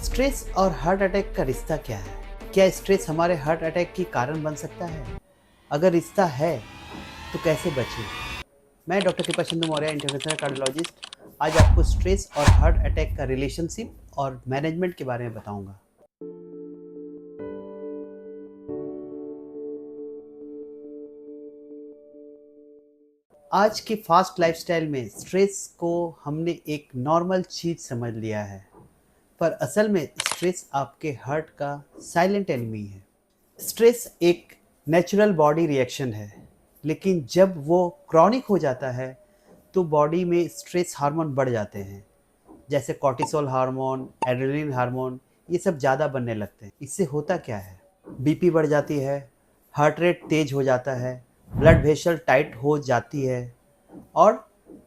Stress और heart attack का रिश्ता क्या है? क्या स्ट्रेस हमारे हार्ट अटैक की कारण बन सकता है? अगर रिश्ता है, तो कैसे बचें? मैं डॉक्टर कृपा चंद्र मौर्य, इंटरवेंशनल कार्डियोलॉजिस्ट, आज आपको स्ट्रेस और हार्ट अटैक का रिलेशनशिप और मैनेजमेंट के बारे में बताऊंगा। आज के फास्ट लाइफस्टाइल में स्ट्रेस को हमने एक नॉर्मल चीज़ समझ लिया है, पर असल में स्ट्रेस आपके हार्ट का साइलेंट एनिमी है। स्ट्रेस एक नेचुरल बॉडी रिएक्शन है, लेकिन जब वो क्रॉनिक हो जाता है तो बॉडी में स्ट्रेस हार्मोन बढ़ जाते हैं, जैसे कॉर्टिसोल हार्मोन, एड्रेनलिन हार्मोन, ये सब ज़्यादा बनने लगते हैं। इससे होता क्या है? बीपी बढ़ जाती है, हार्ट रेट तेज हो जाता है, ब्लड वेसल टाइट हो जाती है और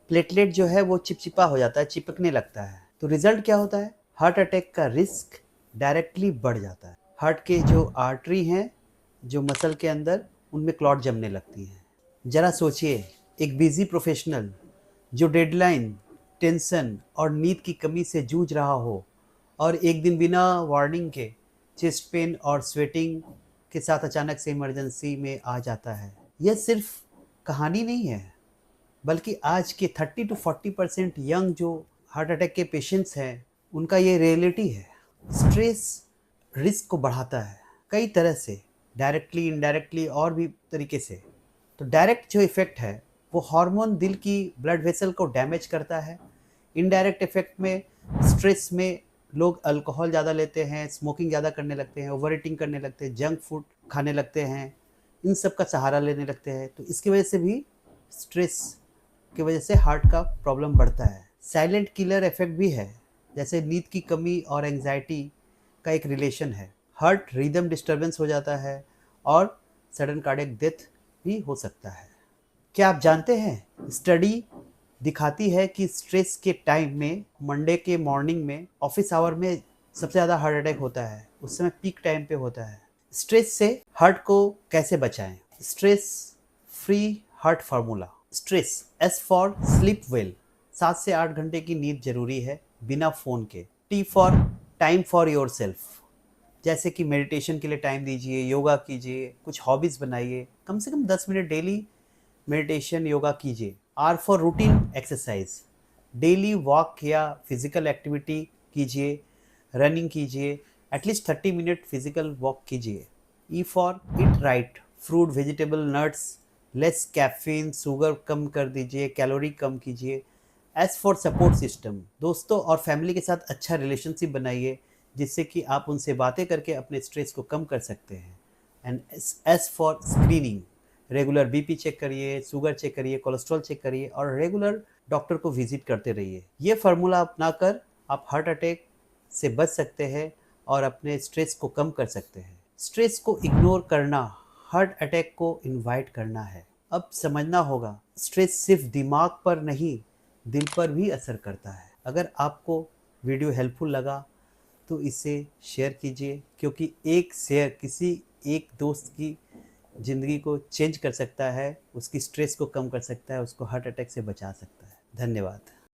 प्लेटलेट जो है वो चिपचिपा हो जाता है, चिपकने लगता है। तो रिजल्ट क्या होता है? हार्ट अटैक का रिस्क डायरेक्टली बढ़ जाता है। हार्ट के जो आर्टरी हैं, जो मसल के अंदर, उनमें क्लॉट जमने लगती हैं। ज़रा सोचिए, एक बिजी प्रोफेशनल जो डेडलाइन, टेंशन और नींद की कमी से जूझ रहा हो और एक दिन बिना वार्निंग के चेस्ट पेन और स्वेटिंग के साथ अचानक से इमरजेंसी में आ जाता है। यह सिर्फ कहानी नहीं है, बल्कि आज के 30 to 40% यंग जो हार्ट अटैक के पेशेंट्स हैं, उनका ये रियलिटी है। स्ट्रेस रिस्क को बढ़ाता है कई तरह से, डायरेक्टली, इनडायरेक्टली और भी तरीके से। तो डायरेक्ट जो इफ़ेक्ट है, वो हार्मोन दिल की ब्लड वेसल को डैमेज करता है। इनडायरेक्ट इफ़ेक्ट में स्ट्रेस में लोग अल्कोहल ज़्यादा लेते हैं, स्मोकिंग ज़्यादा करने लगते हैं, ओवर ईटिंग करने लगते हैं, जंक फूड खाने लगते हैं, इन सब का सहारा लेने लगते हैं। तो इसकी वजह से भी स्ट्रेस की वजह से हार्ट का प्रॉब्लम बढ़ता है। साइलेंट किलर इफेक्ट भी है, जैसे नींद की कमी और एंजाइटी का एक रिलेशन है। हार्ट रिदम डिस्टर्बेंस हो जाता है और सडन कार्डियक डेथ भी हो सकता है। क्या आप जानते हैं, स्टडी दिखाती है कि स्ट्रेस के टाइम में, मंडे के मॉर्निंग में, ऑफिस आवर में सबसे ज़्यादा हार्ट अटैक होता है। उस समय पीक टाइम पे होता है। स्ट्रेस से हार्ट को कैसे बचाएं? Stress free heart formula. Stress, S for sleep well, 7 से 8 घंटे की नींद जरूरी है बिना फ़ोन के। T for time for your self, जैसे कि मेडिटेशन के लिए टाइम दीजिए, योगा कीजिए, कुछ हॉबीज़ बनाइए, कम से कम 10 मिनट डेली मेडिटेशन, योगा कीजिए। R for routine exercise, daily walk या फिजिकल एक्टिविटी कीजिए, रनिंग कीजिए, एटलीस्ट 30 मिनट फिजिकल वॉक कीजिए। E for eat right, fruit, vegetable, nuts, less caffeine, sugar कम कर दीजिए, कैलोरी कम कीजिए। एस फॉर सपोर्ट सिस्टम, दोस्तों और फैमिली के साथ अच्छा रिलेशनशिप बनाइए, जिससे कि आप उनसे बातें करके अपने स्ट्रेस को कम कर सकते हैं। And as for screening, regular BP check करिए, शुगर चेक करिए, कोलेस्ट्रॉल चेक करिए और रेगुलर डॉक्टर को विजिट करते रहिए। ये फार्मूला अपनाकर आप हार्ट अटैक से बच सकते हैं और अपने स्ट्रेस को कम कर सकते हैं। स्ट्रेस को इग्नोर करना हार्ट अटैक को इनवाइट करना है। अब समझना होगा, स्ट्रेस सिर्फ दिमाग पर नहीं, दिल पर भी असर करता है। अगर आपको वीडियो हेल्पफुल लगा तो इसे शेयर कीजिए, क्योंकि एक शेयर किसी एक दोस्त की ज़िंदगी को चेंज कर सकता है, उसकी स्ट्रेस को कम कर सकता है, उसको हार्ट अटैक से बचा सकता है। धन्यवाद।